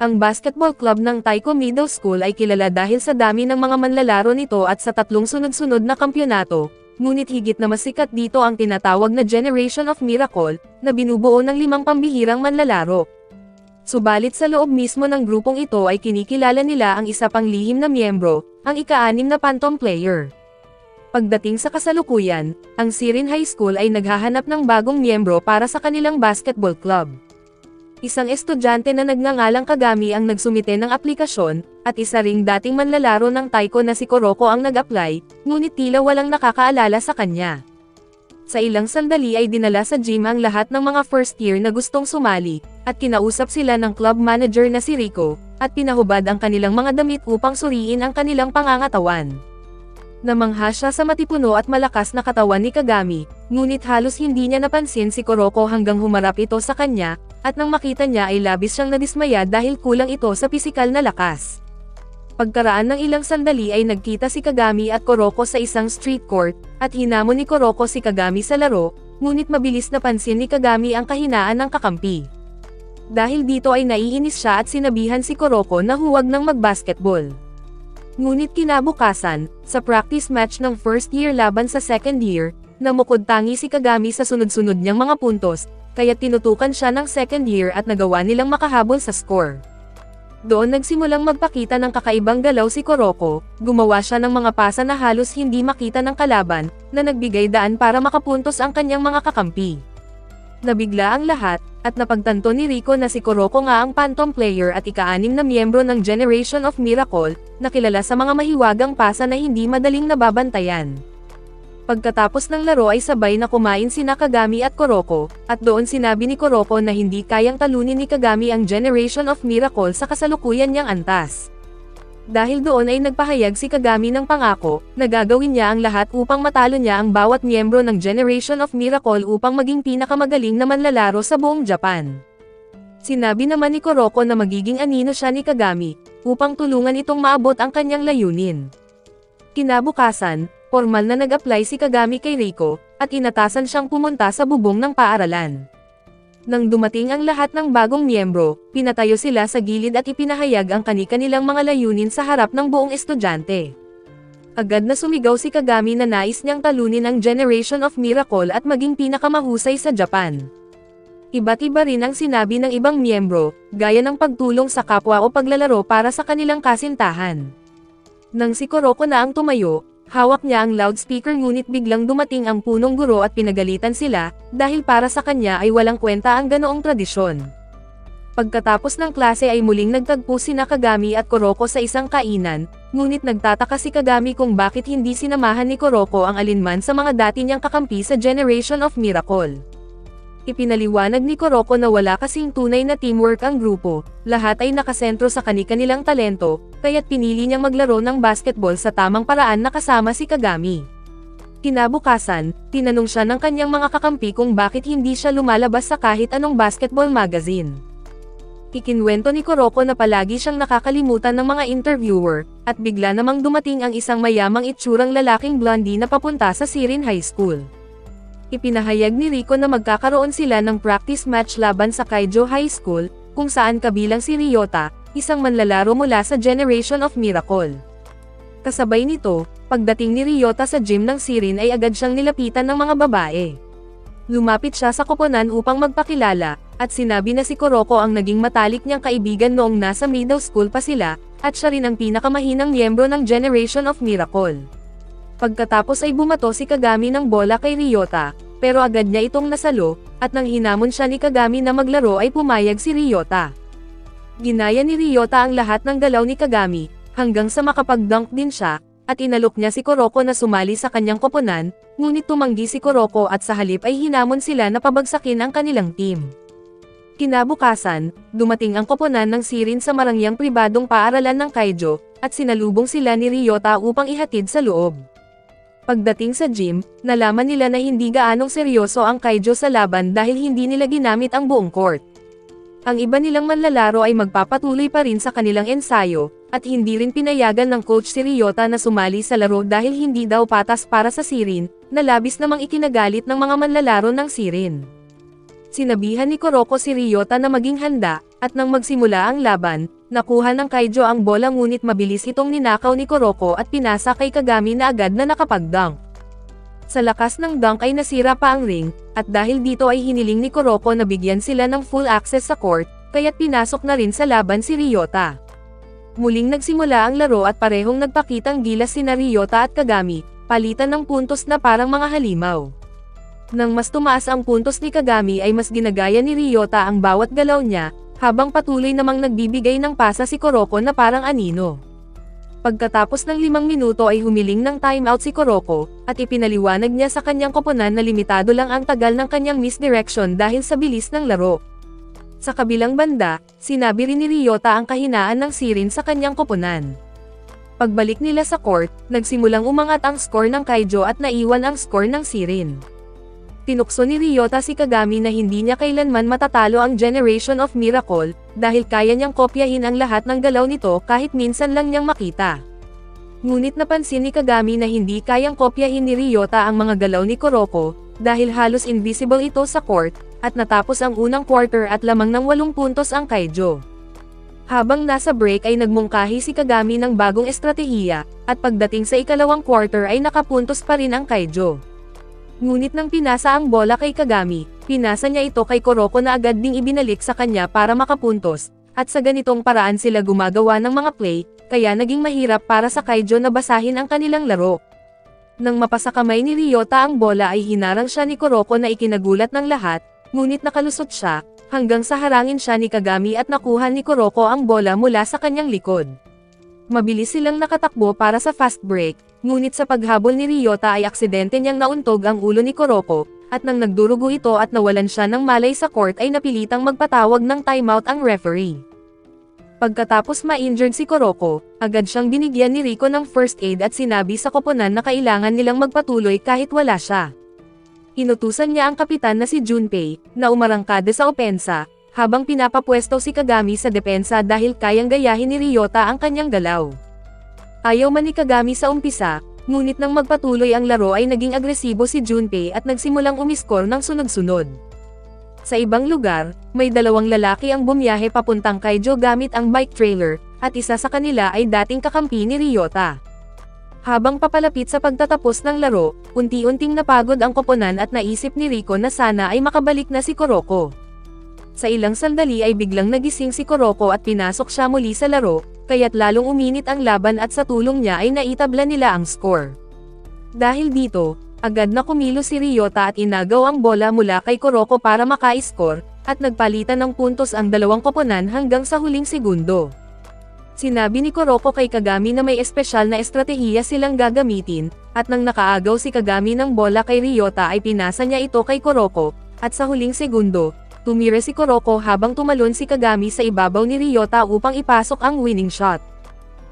Ang basketball club ng Taiko Middle School ay kilala dahil sa dami ng mga manlalaro nito at sa 3 sunod-sunod na kampyonato, ngunit higit na mas sikat dito ang tinatawag na Generation of Miracle, na binubuo ng 5 pambihirang manlalaro. Subalit sa loob mismo ng grupong ito ay kinikilala nila ang isa pang lihim na miyembro, ang ika-6 na phantom player. Pagdating sa kasalukuyan, ang Sirin High School ay naghahanap ng bagong miyembro para sa kanilang basketball club. Isang estudyante na nagngangalang Kagami ang nagsumite ng aplikasyon, at isa ring dating manlalaro ng Taiko na si Kuroko ang nag-apply, ngunit tila walang nakakaalala sa kanya. Sa ilang sandali ay dinala sa gym ang lahat ng mga first year na gustong sumali, at kinausap sila ng club manager na si Rico, at pinahubad ang kanilang mga damit upang suriin ang kanilang pangangatawan. Namangha siya sa matipuno at malakas na katawan ni Kagami, ngunit halos hindi niya napansin si Kuroko hanggang humarap ito sa kanya, at nang makita niya ay labis siyang nadismaya dahil kulang ito sa pisikal na lakas. Pagkaraan ng ilang sandali ay nagkita si Kagami at Kuroko sa isang street court, at hinamon ni Kuroko si Kagami sa laro, ngunit mabilis napansin ni Kagami ang kahinaan ng kakampi. Dahil dito ay naiinis siya at sinabihan si Kuroko na huwag nang magbasketball. Ngunit kinabukasan, sa practice match ng first year laban sa second year, namukod tangi si Kagami sa sunod-sunod niyang mga puntos, kaya tinutukan siya ng second year at nagawa nilang makahabol sa score. Doon nagsimulang magpakita ng kakaibang galaw si Kuroko, gumawa siya ng mga pasa na halos hindi makita ng kalaban, na nagbigay daan para makapuntos ang kanyang mga kakampi. Nabigla ang lahat, at napagtanto ni Rico na si Kuroko nga ang phantom player at ika-6 na miyembro ng Generation of Miracle, na kilala sa mga mahiwagang pasa na hindi madaling nababantayan. Pagkatapos ng laro ay sabay na kumain sina Kagami at Kuroko, at doon sinabi ni Kuroko na hindi kayang talunin ni Kagami ang Generation of Miracle sa kasalukuyan niyang antas. Dahil doon ay nagpahayag si Kagami ng pangako, na gagawin niya ang lahat upang matalo niya ang bawat miyembro ng Generation of Miracle upang maging pinakamagaling na manlalaro sa buong Japan. Sinabi naman ni Kuroko na magiging anino siya ni Kagami, upang tulungan itong maabot ang kanyang layunin. Kinabukasan, formal na nag-apply si Kagami kay Rico, at inatasan siyang pumunta sa bubong ng paaralan. Nang dumating ang lahat ng bagong miyembro, pinatayo sila sa gilid at ipinahayag ang kani-kanilang mga layunin sa harap ng buong estudyante. Agad na sumigaw si Kagami na nais niyang talunin ang Generation of Miracle at maging pinakamahusay sa Japan. Iba't iba rin ang sinabi ng ibang miyembro, gaya ng pagtulong sa kapwa o paglalaro para sa kanilang kasintahan. Nang si Kuroko na ang tumayo, hawak niya ang loudspeaker ngunit biglang dumating ang punong guro at pinagalitan sila, dahil para sa kanya ay walang kwenta ang ganoong tradisyon. Pagkatapos ng klase ay muling nagtagpo sina Kagami at Kuroko sa isang kainan, ngunit nagtataka si Kagami kung bakit hindi sinamahan ni Kuroko ang alinman sa mga dati niyang kakampi sa Generation of Miracle. Ipinaliwanag ni Kuroko na wala kasing tunay na teamwork ang grupo, lahat ay nakasentro sa kani-kanilang talento, kaya't pinili niyang maglaro ng basketball sa tamang paraan na kasama si Kagami. Kinabukasan, tinanong siya ng kanyang mga kakampi kung bakit hindi siya lumalabas sa kahit anong basketball magazine. Ikinwento ni Kuroko na palagi siyang nakakalimutan ng mga interviewer, at bigla namang dumating ang isang mayamang itsurang lalaking blondie na papunta sa Sirin High School. Ipinahayag ni Rico na magkakaroon sila ng practice match laban sa Kaijo High School, kung saan kabilang si Ryota, isang manlalaro mula sa Generation of Miracle. Kasabay nito, pagdating ni Ryota sa gym ng Sirin ay agad siyang nilapitan ng mga babae. Lumapit siya sa koponan upang magpakilala, at sinabi na si Kuroko ang naging matalik niyang kaibigan noong nasa middle school pa sila, at siya rin ang pinakamahinang miyembro ng Generation of Miracle. Pagkatapos ay bumato si Kagami ng bola kay Ryota, pero agad niya itong nasalo, at nang hinamon siya ni Kagami na maglaro ay pumayag si Ryota. Ginaya ni Ryota ang lahat ng galaw ni Kagami, hanggang sa makapag-dunk din siya, at inalok niya si Kuroko na sumali sa kanyang koponan, ngunit tumanggi si Kuroko at sa halip ay hinamon sila na pabagsakin ang kanilang team. Kinabukasan, dumating ang koponan ng Sirin sa marangyang pribadong paaralan ng Kaijo, at sinalubong sila ni Ryota upang ihatid sa loob. Pagdating sa gym, nalaman nila na hindi gaanong seryoso ang Kaijo sa laban dahil hindi nila ginamit ang buong court. Ang iba nilang manlalaro ay magpapatuloy pa rin sa kanilang ensayo, at hindi rin pinayagan ng coach si Ryota na sumali sa laro dahil hindi daw patas para sa Sirin, na labis namang ikinagalit ng mga manlalaro ng Sirin. Sinabihan ni Kuroko si Ryota na maging handa, At nang magsimula ang laban, nakuha ng Kaijo ang bola ngunit mabilis itong ninakaw ni Kuroko at pinasa kay Kagami na agad na nakapag-dunk. Sa lakas ng dunk ay nasira pa ang ring, at dahil dito ay hiniling ni Kuroko na bigyan sila ng full access sa court, kaya't pinasok na rin sa laban si Ryota. Muling nagsimula ang laro at parehong nagpakitang gilas sina Ryota at Kagami, palitan ng puntos na parang mga halimaw. Nang mas tumaas ang puntos ni Kagami ay mas ginagaya ni Ryota ang bawat galaw niya, habang patuloy namang nagbibigay ng pasa si Kuroko na parang anino. Pagkatapos ng 5 minuto ay humiling ng timeout si Kuroko, at ipinaliwanag niya sa kanyang koponan na limitado lang ang tagal ng kanyang misdirection dahil sa bilis ng laro. Sa kabilang banda, sinabi rin ni Ryota ang kahinaan ng sirin sa kanyang koponan. Pagbalik nila sa court, nagsimulang umangat ang score ng Kaijo at naiwan ang score ng sirin. Tinukso ni Ryota si Kagami na hindi niya kailanman matatalo ang Generation of Miracle, dahil kaya niyang kopyahin ang lahat ng galaw nito kahit minsan lang niyang makita. Ngunit napansin ni Kagami na hindi kayang kopyahin ni Ryota ang mga galaw ni Kuroko, dahil halos invisible ito sa court, at natapos ang unang quarter at lamang ng 8 puntos ang Kaijo. Habang nasa break ay nagmungkahi si Kagami ng bagong estratehiya, at pagdating sa ikalawang quarter ay nakapuntos pa rin ang Kaijo. Ngunit nang pinasa ang bola kay Kagami, pinasa niya ito kay Kuroko na agad ding ibinalik sa kanya para makapuntos, at sa ganitong paraan sila gumagawa ng mga play, kaya naging mahirap para sa Kaijo na basahin ang kanilang laro. Nang mapasa kamay ni Ryota ang bola ay hinarang siya ni Kuroko na ikinagulat ng lahat, ngunit nakalusot siya, hanggang sa harangin siya ni Kagami at nakuha ni Kuroko ang bola mula sa kanyang likod. Mabilis silang nakatakbo para sa fast break, ngunit sa paghabol ni Ryota ay aksidente niyang nauntog ang ulo ni Kuroko, at nang nagdurugo ito at nawalan siya ng malay sa court ay napilitang magpatawag ng timeout ang referee. Pagkatapos ma-injured si Kuroko, agad siyang binigyan ni Rico ng first aid at sinabi sa koponan na kailangan nilang magpatuloy kahit wala siya. Inutusan niya ang kapitan na si Junpei, na umarangkada sa opensa, habang pinapapwesto si Kagami sa depensa dahil kayang gayahin ni Ryota ang kanyang galaw. Ayaw man ni Kagami sa umpisa, ngunit nang magpatuloy ang laro ay naging agresibo si Junpei at nagsimulang umiskor ng sunod-sunod. Sa ibang lugar, may 2 lalaki ang bumiyahe papuntang Kaijo gamit ang bike trailer, at isa sa kanila ay dating kakampi ni Ryota. Habang papalapit sa pagtatapos ng laro, unti-unting napagod ang koponan at naisip ni Rico na sana ay makabalik na si Kuroko. Sa ilang sandali ay biglang nagising si Kuroko at pinasok siya muli sa laro, kaya't lalong uminit ang laban at sa tulong niya ay naitabla nila ang score. Dahil dito, agad na kumilos si Ryota at inagaw ang bola mula kay Kuroko para maka-score, at nagpalitan ng puntos ang dalawang koponan hanggang sa huling segundo. Sinabi ni Kuroko kay Kagami na may espesyal na estratehiya silang gagamitin, at nang nakaagaw si Kagami ng bola kay Ryota ay pinasa niya ito kay Kuroko, at sa huling segundo, tumira si Kuroko habang tumalon si Kagami sa ibabaw ni Ryota upang ipasok ang winning shot.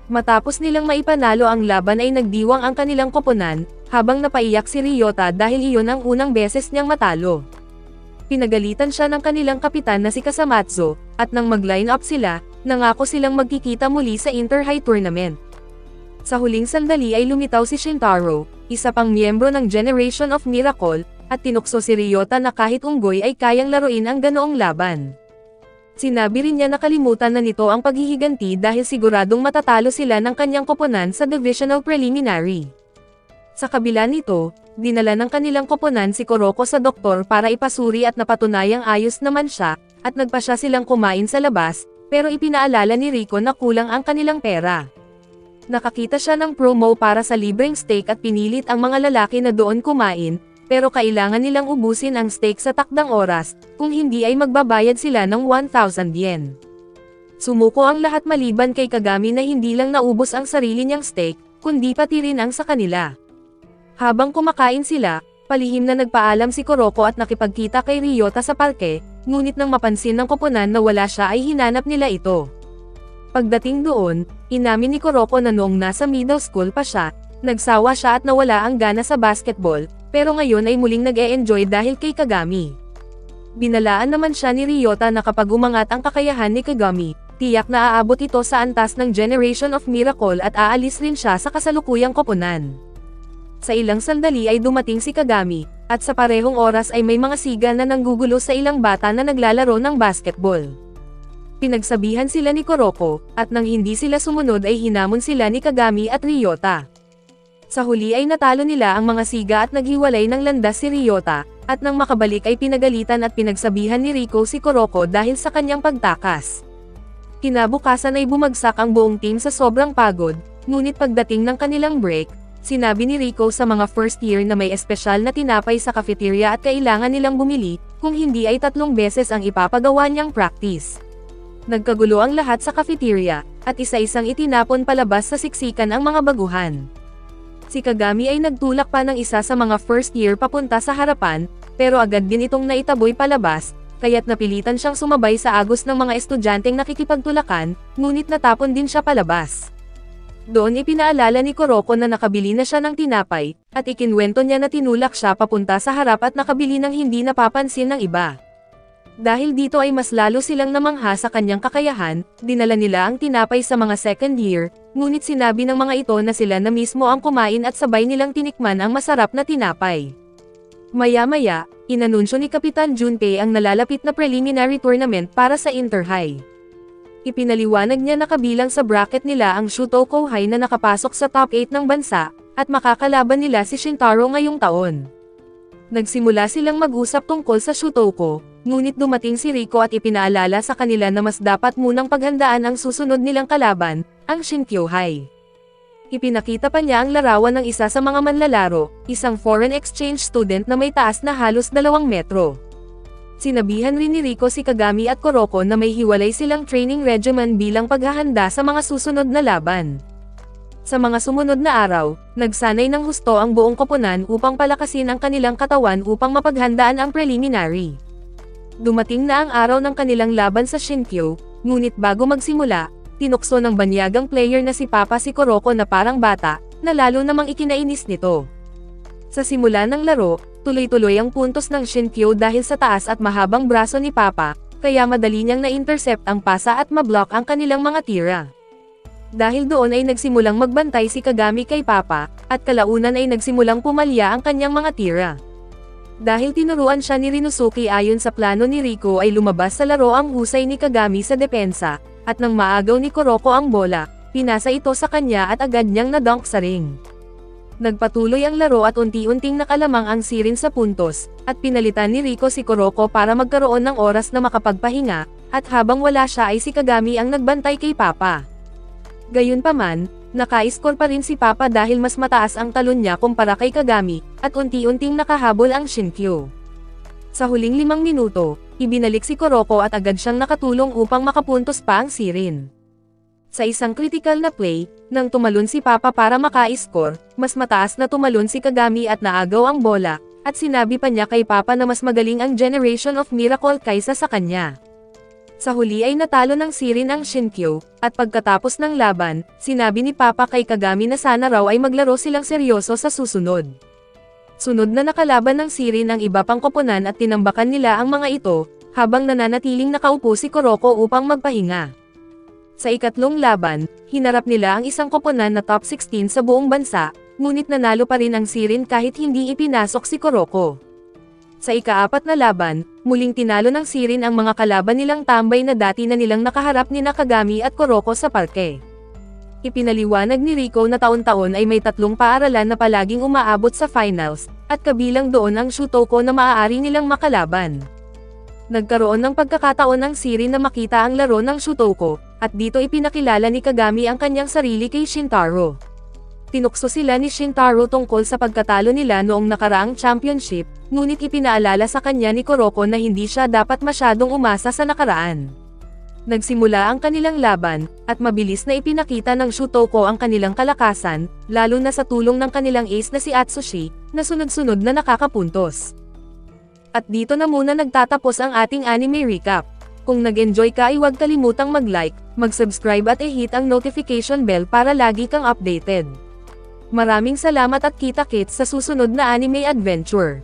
Matapos nilang maipanalo ang laban ay nagdiwang ang kanilang koponan, habang napaiyak si Ryota dahil iyon ang unang beses niyang matalo. Pinagalitan siya ng kanilang kapitan na si Kasamatsu, at nang mag-line up sila, nangako silang magkikita muli sa Inter-High Tournament. Sa huling sandali ay lumitaw si Shintaro, isa pang miyembro ng Generation of Miracle, at tinukso si Ryota na kahit unggoy ay kayang laruin ang ganoong laban. Sinabi rin niya na kalimutan na nito ang paghihiganti dahil siguradong matatalo sila ng kanyang koponan sa Divisional Preliminary. Sa kabila nito, dinala ng kanilang koponan si Kuroko sa doktor para ipasuri at napatunayang ayos naman siya, at nagpa siya silang kumain sa labas, pero ipinaalala ni Rico na kulang ang kanilang pera. Nakakita siya ng promo para sa libreng steak at pinilit ang mga lalaki na doon kumain, pero kailangan nilang ubusin ang steak sa takdang oras, kung hindi ay magbabayad sila ng 1,000 yen. Sumuko ang lahat maliban kay Kagami na hindi lang naubos ang sarili niyang steak, kundi pati rin ang sa kanila. Habang kumakain sila, palihim na nagpaalam si Kuroko at nakipagkita kay Ryota sa parke, ngunit nang mapansin ng koponan na wala siya ay hinanap nila ito. Pagdating doon, inamin ni Kuroko na noong nasa middle school pa siya, nagsawa siya at nawala ang gana sa basketball, pero ngayon ay muling nag-e-enjoy dahil kay Kagami. Binalaan naman siya ni Ryota na kapag umangat ang kakayahan ni Kagami, tiyak na aabot ito sa antas ng Generation of Miracle at aalis rin siya sa kasalukuyang koponan. Sa ilang sandali ay dumating si Kagami, at sa parehong oras ay may mga siga na nanggugulo sa ilang bata na naglalaro ng basketball. Pinagsabihan sila ni Kuroko, at nang hindi sila sumunod ay hinamon sila ni Kagami at Ryota. Sa huli ay natalo nila ang mga siga at naghiwalay ng landas si Ryota, at nang makabalik ay pinagalitan at pinagsabihan ni Riko si Kuroko dahil sa kanyang pagtakas. Kinabukasan ay bumagsak ang buong team sa sobrang pagod, ngunit pagdating ng kanilang break, sinabi ni Riko sa mga first year na may espesyal na tinapay sa cafeteria at kailangan nilang bumili, kung hindi ay 3 beses ang ipapagawa niyang practice. Nagkagulo ang lahat sa cafeteria, at isa-isang itinapon palabas sa siksikan ang mga baguhan. Si Kagami ay nagtulak pa ng isa sa mga first year papunta sa harapan, pero agad din itong naitaboy palabas, kaya't napilitan siyang sumabay sa agos ng mga estudyanteng nakikipagtulakan, ngunit natapon din siya palabas. Doon ipinaalala ni Kuroko na nakabili na siya ng tinapay, at ikinwento niya na tinulak siya papunta sa harap at nakabili ng hindi napapansin ng iba. Dahil dito ay mas lalo silang namangha sa kanyang kakayahan, dinala nila ang tinapay sa mga second year, ngunit sinabi ng mga ito na sila na mismo ang kumain at sabay nilang tinikman ang masarap na tinapay. Maya-maya, inanunsyo ni Kapitan Junpei ang nalalapit na preliminary tournament para sa Inter-High. Ipinaliwanag niya na kabilang sa bracket nila ang Shutoko High na nakapasok sa top 8 ng bansa, at makakalaban nila si Shintaro ngayong taon. Nagsimula silang mag-usap tungkol sa Shutoko, ngunit dumating si Riko at ipinaalala sa kanila na mas dapat munang paghandaan ang susunod nilang kalaban, ang Shinkyo High. Ipinakita pa niya ang larawan ng isa sa mga manlalaro, isang foreign exchange student na may taas na halos 2 metro. Sinabihan rin ni Riko si Kagami at Kuroko na may hiwalay silang training regimen bilang paghahanda sa mga susunod na laban. Sa mga sumunod na araw, nagsanay ng husto ang buong koponan upang palakasin ang kanilang katawan upang mapaghandaan ang preliminary. Dumating na ang araw ng kanilang laban sa Shinkyo, ngunit bago magsimula, tinukso ng banyagang player na si Papa si Kuroko na parang bata, na lalo namang ikinainis nito. Sa simula ng laro, tuloy-tuloy ang puntos ng Shinkyo dahil sa taas at mahabang braso ni Papa, kaya madali niyang na-intercept ang pasa at mablock ang kanilang mga tira. Dahil doon ay nagsimulang magbantay si Kagami kay Papa, at kalaunan ay nagsimulang pumalya ang kanyang mga tira. Dahil tinuruan siya ni Rinosuke ayon sa plano ni Riko ay lumabas sa laro ang husay ni Kagami sa depensa, at nang maagaw ni Kuroko ang bola, pinasa ito sa kanya at agad niyang na-dunk sa ring. Nagpatuloy ang laro at unti-unting nakalamang ang sirin sa puntos, at pinalitan ni Riko si Kuroko para magkaroon ng oras na makapagpahinga, at habang wala siya ay si Kagami ang nagbantay kay Papa. Gayunpaman, naka-score pa rin si Papa dahil mas mataas ang talon niya kumpara kay Kagami, at unti-unting nakahabol ang Shinkyo. Sa huling 5 minuto, ibinalik si Kuroko at agad siyang nakatulong upang makapuntos pa ang sirin. Sa isang critical na play, nang tumalon si Papa para maka-score, mas mataas na tumalon si Kagami at naagaw ang bola, at sinabi pa niya kay Papa na mas magaling ang Generation of Miracle kaysa sa kanya. Sa huli ay natalo ng sirin ang Shinkyo, at pagkatapos ng laban, sinabi ni Papa kay Kagami na sana raw ay maglaro silang seryoso sa susunod. Sunod na nakalaban ng sirin ang iba pang koponan at tinambakan nila ang mga ito, habang nananatiling nakaupo si Kuroko upang magpahinga. Sa ikatlong laban, hinarap nila ang isang koponan na top 16 sa buong bansa, ngunit nanalo pa rin ang sirin kahit hindi ipinasok si Kuroko. Sa ika-4 na laban, muling tinalo ng sirin ang mga kalaban nilang tambay na dati na nilang nakaharap ni Kagami at Kuroko sa parke. Ipinaliwanag ni Riko na taon-taon ay may 3 paaralan na palaging umaabot sa finals, at kabilang doon ang Shutoko na maaari nilang makalaban. Nagkaroon ng pagkakataon ang sirin na makita ang laro ng Shutoko, at dito ipinakilala ni Kagami ang kanyang sarili kay Shintaro. Tinukso sila ni Shintaro tungkol sa pagkatalo nila noong nakaraang championship, ngunit ipinaalala sa kanya ni Kuroko na hindi siya dapat masyadong umasa sa nakaraan. Nagsimula ang kanilang laban, at mabilis na ipinakita ng Shutoko ang kanilang kalakasan, lalo na sa tulong ng kanilang ace na si Atsushi, na sunod-sunod na nakakapuntos. At dito na muna nagtatapos ang ating anime recap. Kung nag-enjoy ka ay huwag kalimutang mag-like, mag-subscribe at i-hit ang notification bell para lagi kang updated. Maraming salamat at kita-kits sa susunod na anime adventure.